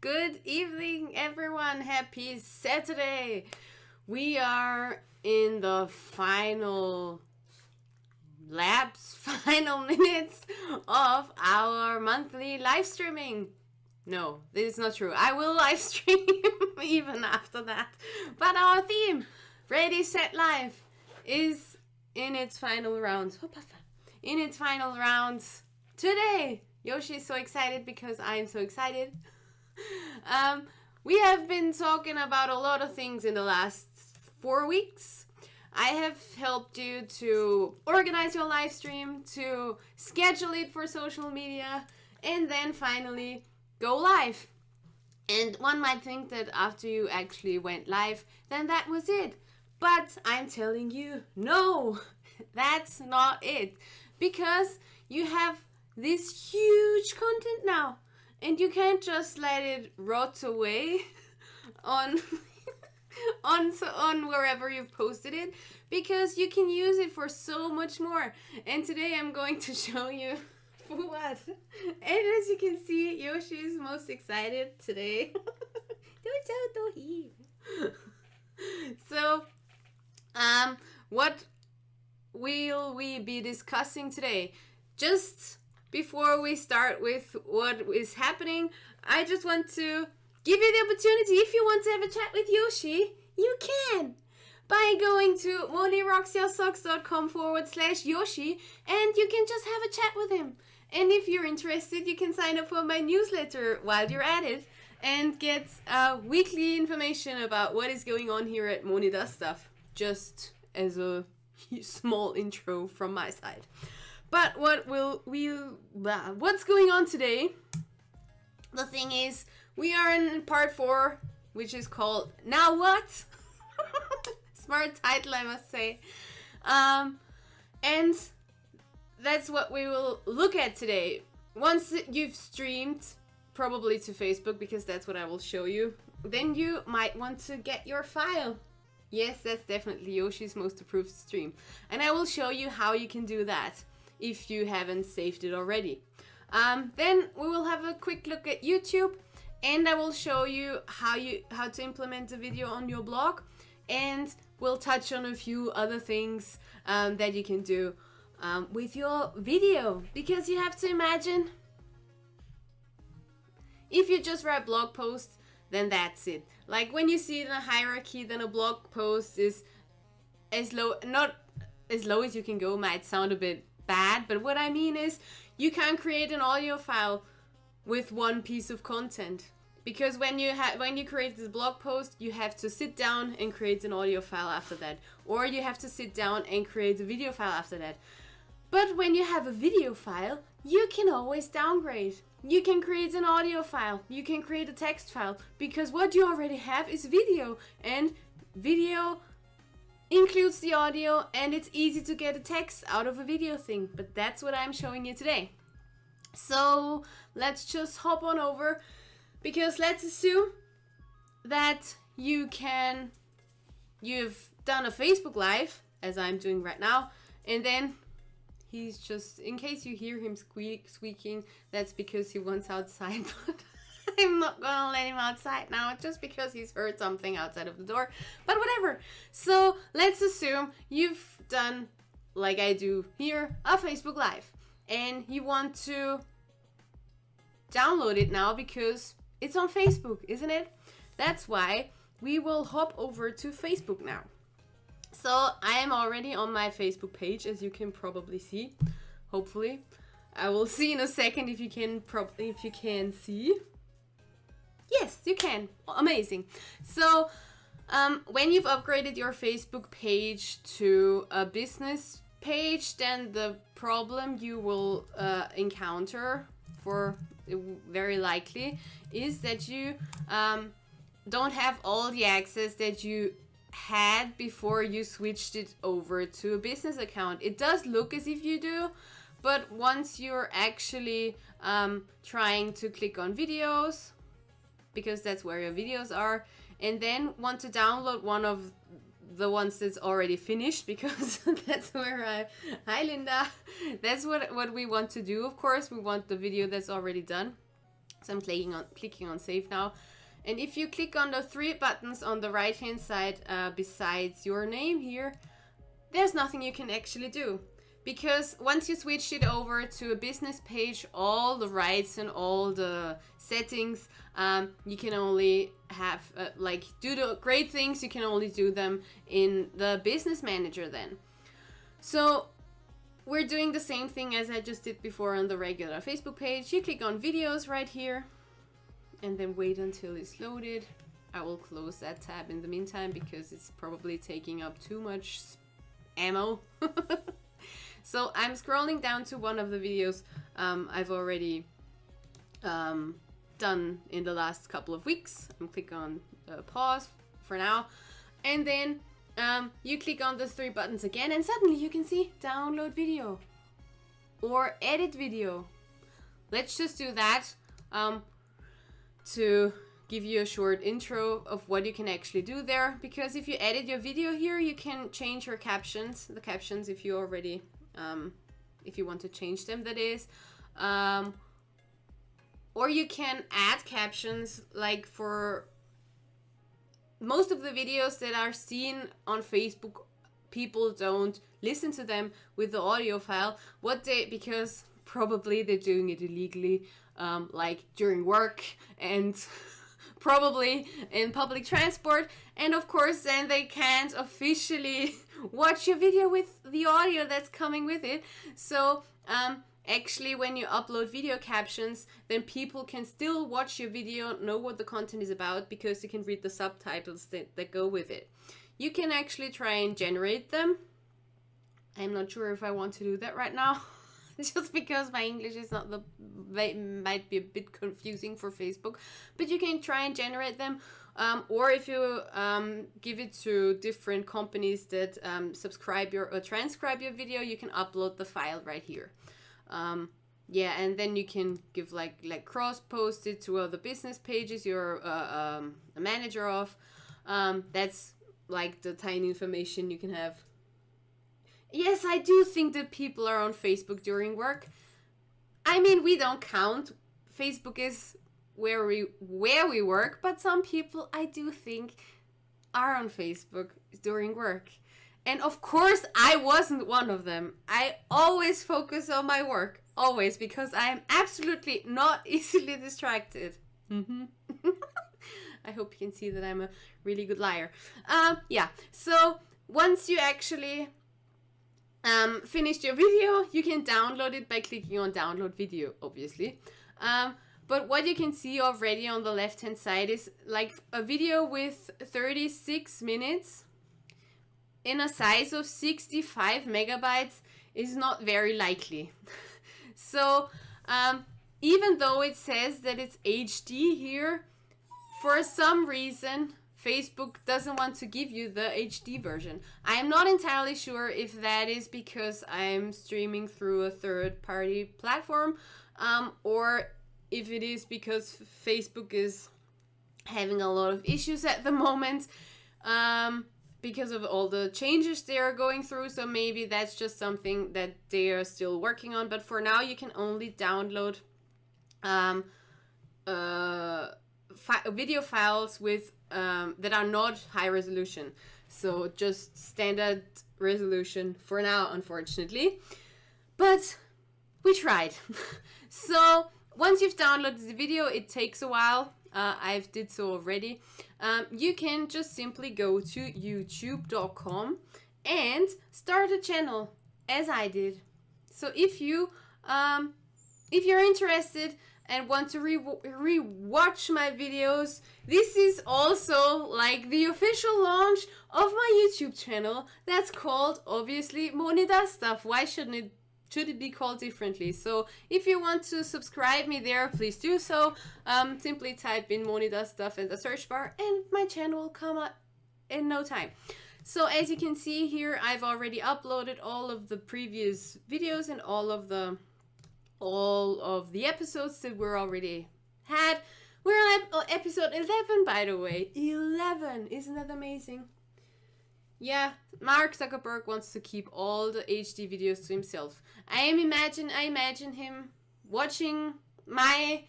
Good evening, everyone. Happy Saturday. We are in the final minutes of our monthly live streaming. No, this is not true. I will live stream even after that. But our theme, Ready, Set, Live, is in its final rounds. In its final rounds today. Yoshi is so excited because I'm so excited. We have been talking about a lot of things in the last 4 weeks. I have helped you to organize your live stream, to schedule it for social media, and then finally go live. And one might think that after you actually went live, then that was it. But I'm telling you, no, that's not it. Because you have this huge content now. And you can't just let it rot away on wherever you've posted it, because you can use it for so much more. And today I'm going to show you what. And as you can see, Yoshi is most excited today. So, what will we be discussing today? Just before we start with what is happening, I just want to give you the opportunity. If you want to have a chat with Yoshi, you can by going to monirocksyoursocks.com/Yoshi, and you can just have a chat with him. And if you're interested, you can sign up for my newsletter while you're at it and get weekly information about what is going on here at Moni Does Stuff, just as a small intro from my side. But what's going on today? The thing is, we are in part 4, which is called Now What? Smart title, I must say. And that's what we will look at today. Once you've streamed, probably to Facebook, because that's what I will show you, then you might want to get your file. Yes, that's definitely Yoshi's most approved stream. And I will show you how you can do that if you haven't saved it already. Then we will have a quick look at YouTube, and I will show you how to implement a video on your blog, and we'll touch on a few other things that you can do with your video, because you have to imagine, if you just write blog posts, then that's it. Like when you see it in a hierarchy, then a blog post is not as low as you can go. Might sound a bit bad, but what I mean is you can't create an audio file with one piece of content, because when you create this blog post, you have to sit down and create an audio file after that, or you have to sit down and create a video file after that. But when you have a video file, you can always downgrade. You can create an audio file, you can create a text file, because what you already have is video, and video includes the audio, and it's easy to get a text out of a video thing. But that's what I'm showing you today. So let's just hop on over, because let's assume that you've done a Facebook Live, as I'm doing right now, and then he's just, in case you hear him squeaking, that's because he wants outside. But I'm not gonna let him outside now, just because he's heard something outside of the door. But whatever. So let's assume you've done, like I do here, a Facebook Live, and you want to download it now because it's on Facebook, isn't it? That's why we will hop over to Facebook now. So I am already on my Facebook page, as you can probably see. Hopefully, I will see in a second if you can see. Yes, you can. Amazing. So when you've upgraded your Facebook page to a business page, then the problem you will encounter, for very likely, is that you don't have all the access that you had before you switched it over to a business account. It does look as if you do, but once you're actually trying to click on videos, because that's where your videos are, and then want to download one of the ones that's already finished, because that's where hi Linda, that's what we want to do. Of course, we want the video that's already done. So I'm clicking on save now. And if you click on the 3 buttons on the right hand side besides your name here, there's nothing you can actually do. Because once you switch it over to a business page, all the rights and all the settings, you can only have, do the great things, you can only do them in the business manager then. So we're doing the same thing as I just did before on the regular Facebook page. You click on videos right here and then wait until it's loaded. I will close that tab in the meantime because it's probably taking up too much ammo. So I'm scrolling down to one of the videos I've already done in the last couple of weeks. I'm click on pause for now, and then you click on the 3 buttons again, and suddenly you can see download video or edit video. Let's just do that to give you a short intro of what you can actually do there, because if you edit your video here, you can change your captions, the captions if you already if you want to change them, that is, or you can add captions. Like for most of the videos that are seen on Facebook, people don't listen to them with the audio file, because probably they're doing it illegally, like during work and probably in public transport, and of course then they can't officially watch your video with the audio that's coming with it. So actually when you upload video captions, then people can still watch your video, know what the content is about, because you can read the subtitles that go with it. You can actually try and generate them. I'm not sure if I want to do that right now. Just because my English is not might be a bit confusing for Facebook, but you can try and generate them, or if you give it to different companies that subscribe or transcribe your video, you can upload the file right here. Yeah, and then you can give like cross post it to other business pages you're a manager of. That's like the tiny information you can have. Yes, I do think that people are on Facebook during work. I mean, we don't count. Facebook is where we work, but some people I do think are on Facebook during work. And of course, I wasn't one of them. I always focus on my work, always, because I am absolutely not easily distracted. I hope you can see that I'm a really good liar. Yeah, so once you actually finished your video, you can download it by clicking on download video, obviously. But what you can see already on the left hand side is like a video with 36 minutes in a size of 65 megabytes is not very likely. So even though it says that it's HD here, for some reason Facebook doesn't want to give you the HD version. I am not entirely sure if that is because I'm streaming through a third-party platform, or if it is because Facebook is having a lot of issues at the moment because of all the changes they are going through. So maybe that's just something that they are still working on. But for now, you can only download video files with that are not high resolution, so just standard resolution for now, unfortunately, but we tried. So once you've downloaded the video, it takes a while. I've did so already. You can just simply go to youtube.com and start a channel, as I did. So if you're interested and want to re-watch my videos, this is also like the official launch of my YouTube channel that's called, obviously, Moni Does Stuff. Why should it be called differently? So if you want to subscribe me there, please do so. Simply type in Moni Does Stuff in the search bar and my channel will come up in no time. So as you can see here, I've already uploaded all of the previous videos and all of the episodes that we're already had. We're on episode 11, by the way. 11! Isn't that amazing? Yeah, Mark Zuckerberg wants to keep all the HD videos to himself. I imagine him watching my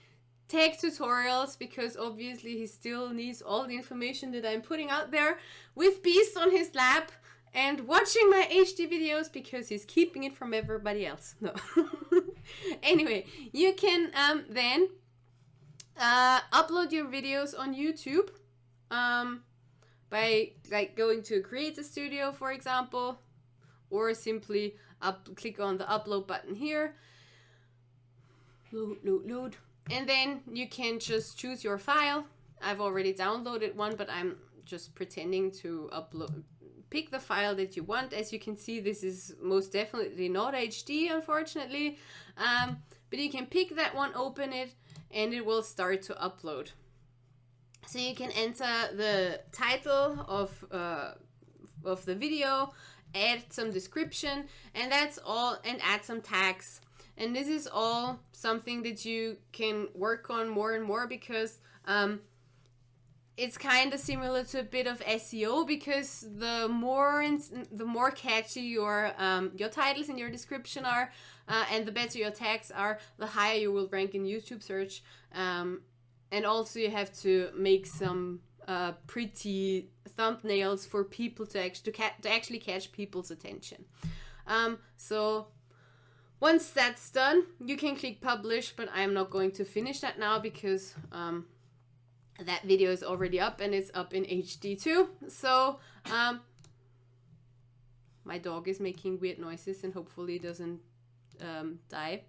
tech tutorials, because obviously he still needs all the information that I'm putting out there, with Beast on his lap and watching my HD videos because he's keeping it from everybody else. No. Anyway, you can then upload your videos on YouTube by like going to a creator studio, for example, or simply click on the upload button here. Load. And then you can just choose your file. I've already downloaded one, but I'm just pretending to pick the file that you want. As you can see, this is most definitely not HD, unfortunately. But you can pick that one, open it, and it will start to upload. So you can enter the title of the video, add some description, and that's all, and add some tags. And this is all something that you can work on more and more, because it's kind of similar to a bit of SEO, because the more catchy your titles and your description are, and the better your tags are, the higher you will rank in YouTube search. And also you have to make some pretty thumbnails for people to actually catch people's attention. So once that's done, you can click publish, but I'm not going to finish that now, because that video is already up and it's up in HD too. So my dog is making weird noises and hopefully doesn't die.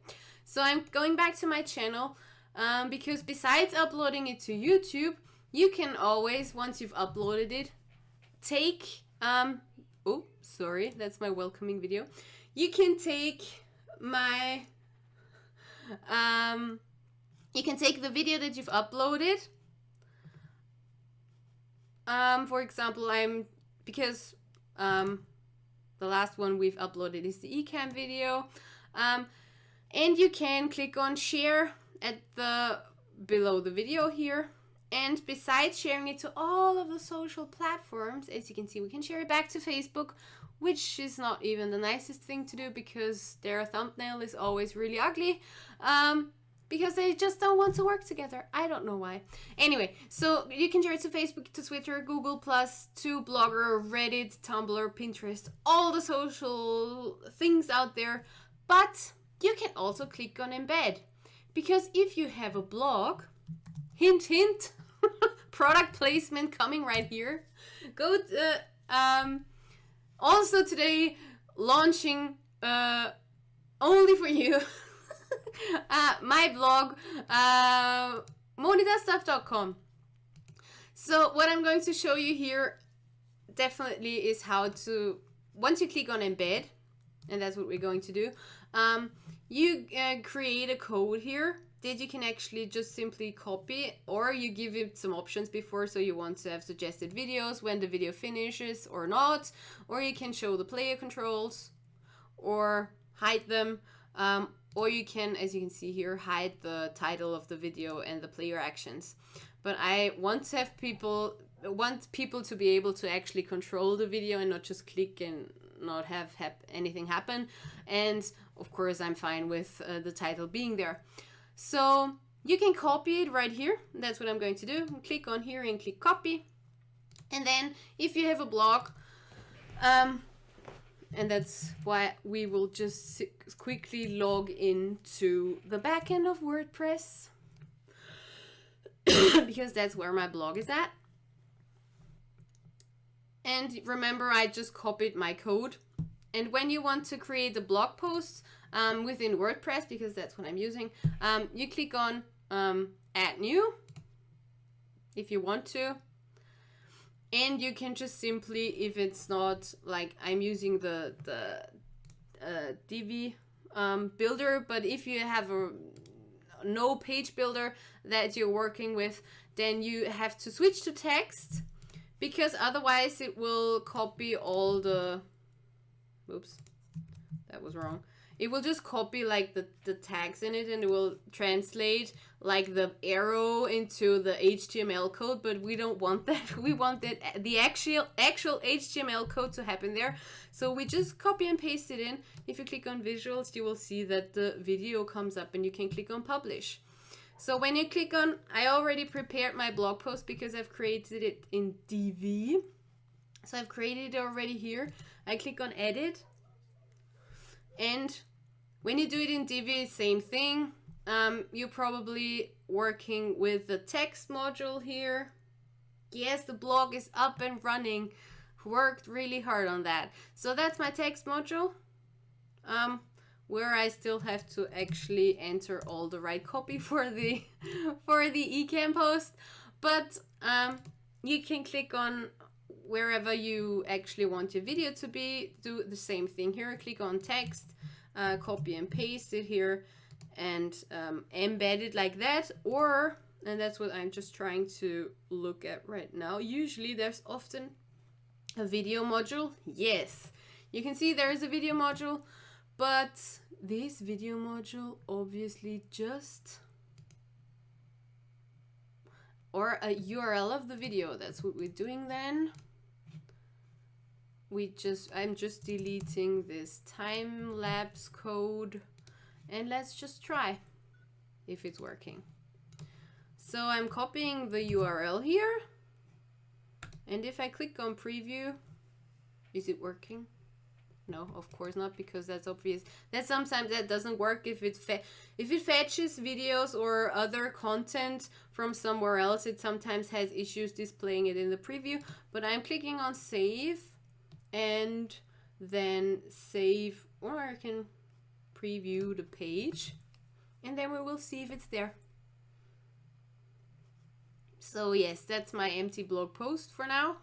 So I'm going back to my channel, because besides uploading it to YouTube, you can always, once you've uploaded it, take oh, sorry, that's my welcoming video. You can take my you can take the video that you've uploaded. For example, because the last one we've uploaded is the eCam video, and you can click on share at below the video here. And besides sharing it to all of the social platforms, as you can see, we can share it back to Facebook, which is not even the nicest thing to do, because their thumbnail is always really ugly, because they just don't want to work together. I don't know why. Anyway, so you can share it to Facebook, to Twitter, Google+, to Blogger, Reddit, Tumblr, Pinterest, all the social things out there. But you can also click on Embed, because if you have a blog, hint, hint, product placement coming right here. Go to, also today, launching only for you my blog, monidastuff.com. So what I'm going to show you here definitely is how to, once you click on embed, and that's what we're going to do, you create a code here that you can actually just simply copy, or you give it some options before, so you want to have suggested videos when the video finishes or not, or you can show the player controls or hide them, or you can, as you can see here, hide the title of the video and the player actions. But I want to have people to be able to actually control the video and not just click and not have anything happen. And of course I'm fine with the title being there. So you can copy it right here. That's what I'm going to do. Click on here and click copy. And then if you have a blog, and that's why we will just quickly log into the backend of WordPress, because that's where my blog is at. And remember, I just copied my code. And when you want to create a blog post within WordPress, because that's what I'm using, you click on add new if you want to. And you can just simply, if it's not like I'm using the Divi builder, but if you have no page builder that you're working with, then you have to switch to text, because otherwise it will copy all the, oops, that was wrong. It will just copy like the tags in it, and it will translate like the arrow into the HTML code, but we don't want that. We want the actual HTML code to happen there. So we just copy and paste it in. If you click on visuals, you will see that the video comes up and you can click on publish. So when you click on, I already prepared my blog post because I've created it in Divi. So I've created it already here. I click on edit, and when you do it in Divi, same thing. You're probably working with the text module here. Yes, the blog is up and running. Worked really hard on that. So that's my text module, where I still have to actually enter all the right copy for the eCam post. But you can click on wherever you actually want your video to be. Do the same thing here. Click on text, copy and paste it here, and embed it like that. Or, and that's what I'm just trying to look at right now. Usually there's often a video module. Yes, you can see there is a video module, but this video module obviously just, or a URL of the video. That's what we're doing then. I'm just deleting this time lapse code, and let's just try if it's working. So I'm copying the URL here, and if I click on preview, is it working? No, of course not, because that's obvious. That sometimes that doesn't work if it fetches videos or other content from somewhere else. It sometimes has issues displaying it in the preview. But I'm clicking on save, and then save, or I can preview the page, and then we will see if it's there. So yes, that's my empty blog post for now.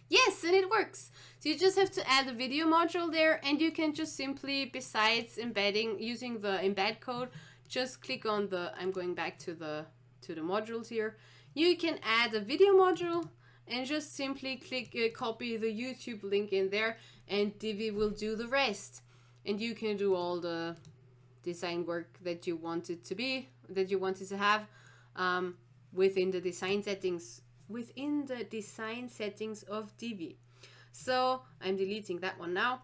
Yes, and it works. So you just have to add a video module there, and you can just simply, besides embedding, using the embed code, just click on the, I'm going back to the modules here. You can add a video module and just simply click, copy the YouTube link in there, and Divi will do the rest. And you can do all the design work that you wanted to be, that you wanted to have, within the design settings of Divi. So I'm deleting that one now,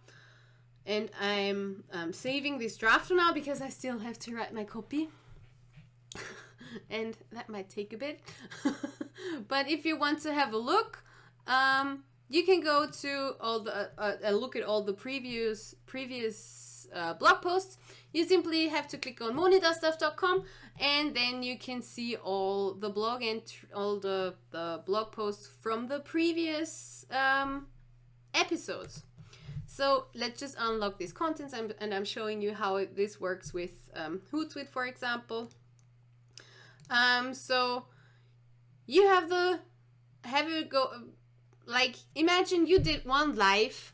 and I'm saving this draft for now because I still have to write my copy and that might take a bit. But if you want to have a look, you can go to all the look at all the previous blog posts. You simply have to click on moni-stuff.com, and then you can see all the blog and all the blog posts from the previous episodes. So let's just unlock these contents, and I'm showing you how this works with Hootsuite, for example. So you have it go, like, imagine you did one live,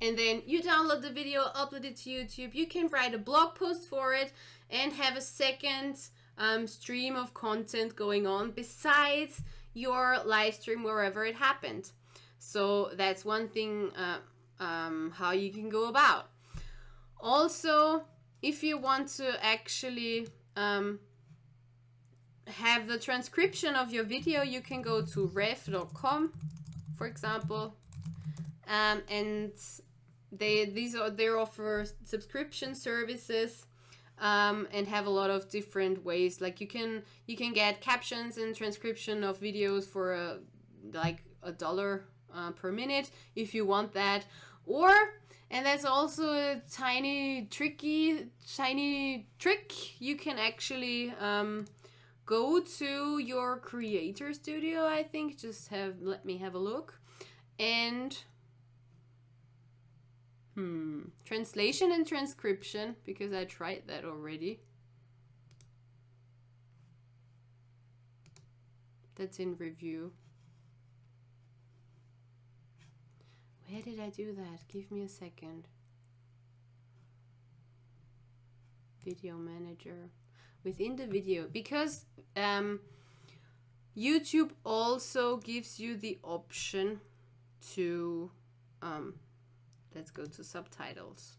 and then you download the video, upload it to YouTube. You can write a blog post for it and have a second stream of content going on besides your live stream wherever it happened. So that's one thing how you can go about. Also, if you want to actually have the transcription of your video, you can go to ref.com, for example, and they offer subscription services, and have a lot of different ways. Like you can get captions and transcription of videos for like $1 per minute if you want that. Or, and that's also a tiny trick, you can actually go to your creator studio, I think. Let me have a look. And translation and transcription, because I tried that already. That's in review. Where did I do that? Give me a second. Video manager. Within the video, because YouTube also gives you the option to let's go to subtitles.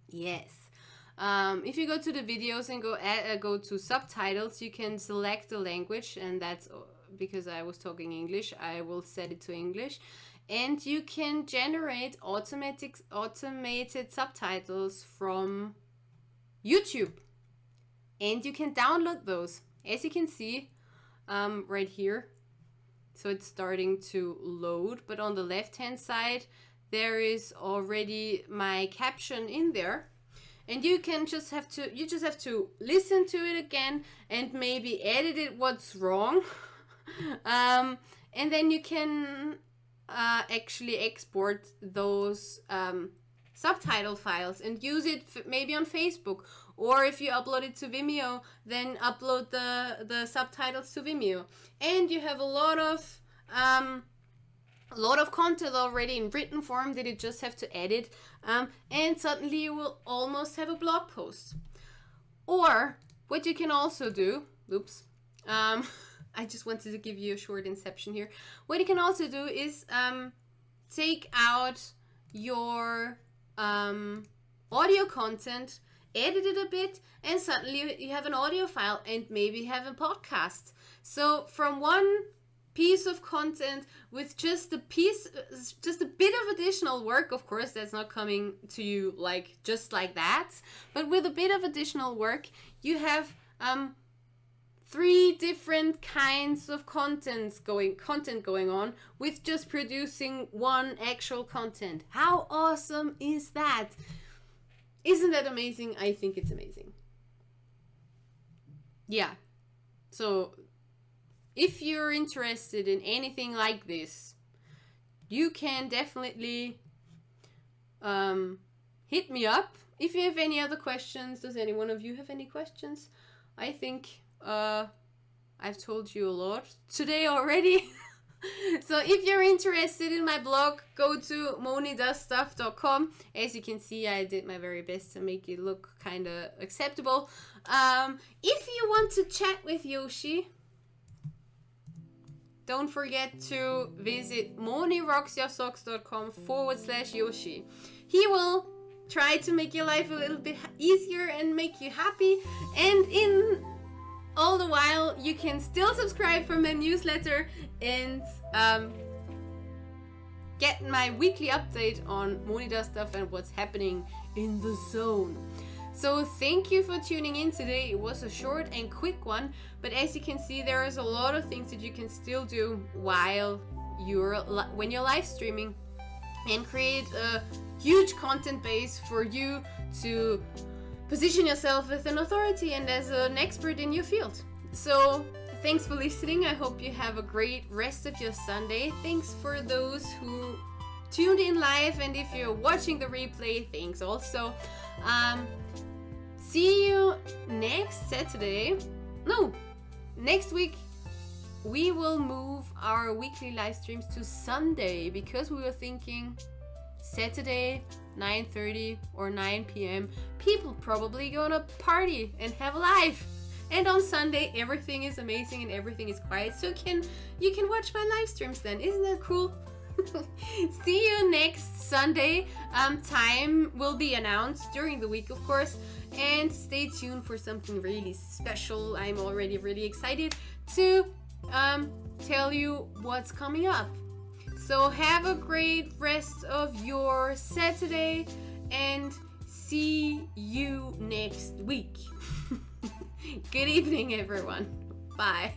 Yes. If you go to the videos and go to subtitles, you can select the language, and that's because I was talking English, I will set it to English. And you can generate automated subtitles from YouTube, and you can download those. as you can see right here, so it's starting to load, but on the left hand side there is already my caption in there, and you just have to listen to it again and maybe edit it what's wrong. And then you can actually export those subtitle files and use it maybe on Facebook, or if you upload it to Vimeo, then upload the subtitles to Vimeo, and you have a lot of content already in written form that you just have to edit, and suddenly you will almost have a blog post. Or what you can also do, I just wanted to give you a short inception here. What you can also do is take out your audio content, edit it a bit, and suddenly you have an audio file and maybe have a podcast. So from one piece of content with just a bit of additional work, of course that's not coming to you like just like that, but with a bit of additional work you have 3 different kinds of content going on with just producing one actual content. How awesome is that? Isn't that amazing? I think it's amazing. Yeah. So if you're interested in anything like this, you can definitely hit me up. If you have any other questions, does any one of you have any questions? I think I've told you a lot today already. So if you're interested in my blog, go to monidoesstuff.com. As you can see, I did my very best to make it look kind of acceptable. If you want to chat with Yoshi, don't forget to visit monirocksyoursocks.com/Yoshi. He will try to make your life a little bit easier and make you happy. And in all the while, you can still subscribe for my newsletter and get my weekly update on Moni Does Stuff and what's happening in the zone. So thank you for tuning in today. It was a short and quick one, but as you can see, there is a lot of things that you can still do when you're live streaming, and create a huge content base for you to position yourself as an authority and as an expert in your field. So thanks for listening. I hope you have a great rest of your Sunday. Thanks for those who tuned in live, and if you're watching the replay, thanks also. See you next Saturday. No, next week we will move our weekly live streams to Sunday, because we were thinking Saturday 9:30 or 9 p.m. people probably gonna party and have a live, and on Sunday everything is amazing and everything is quiet, so you can watch my live streams then. Isn't that cool? See you next Sunday. Time will be announced during the week, of course, and stay tuned for something really special. I'm already really excited to tell you what's coming up. So have a great rest of your Saturday, and see you next week. Good evening, everyone. Bye.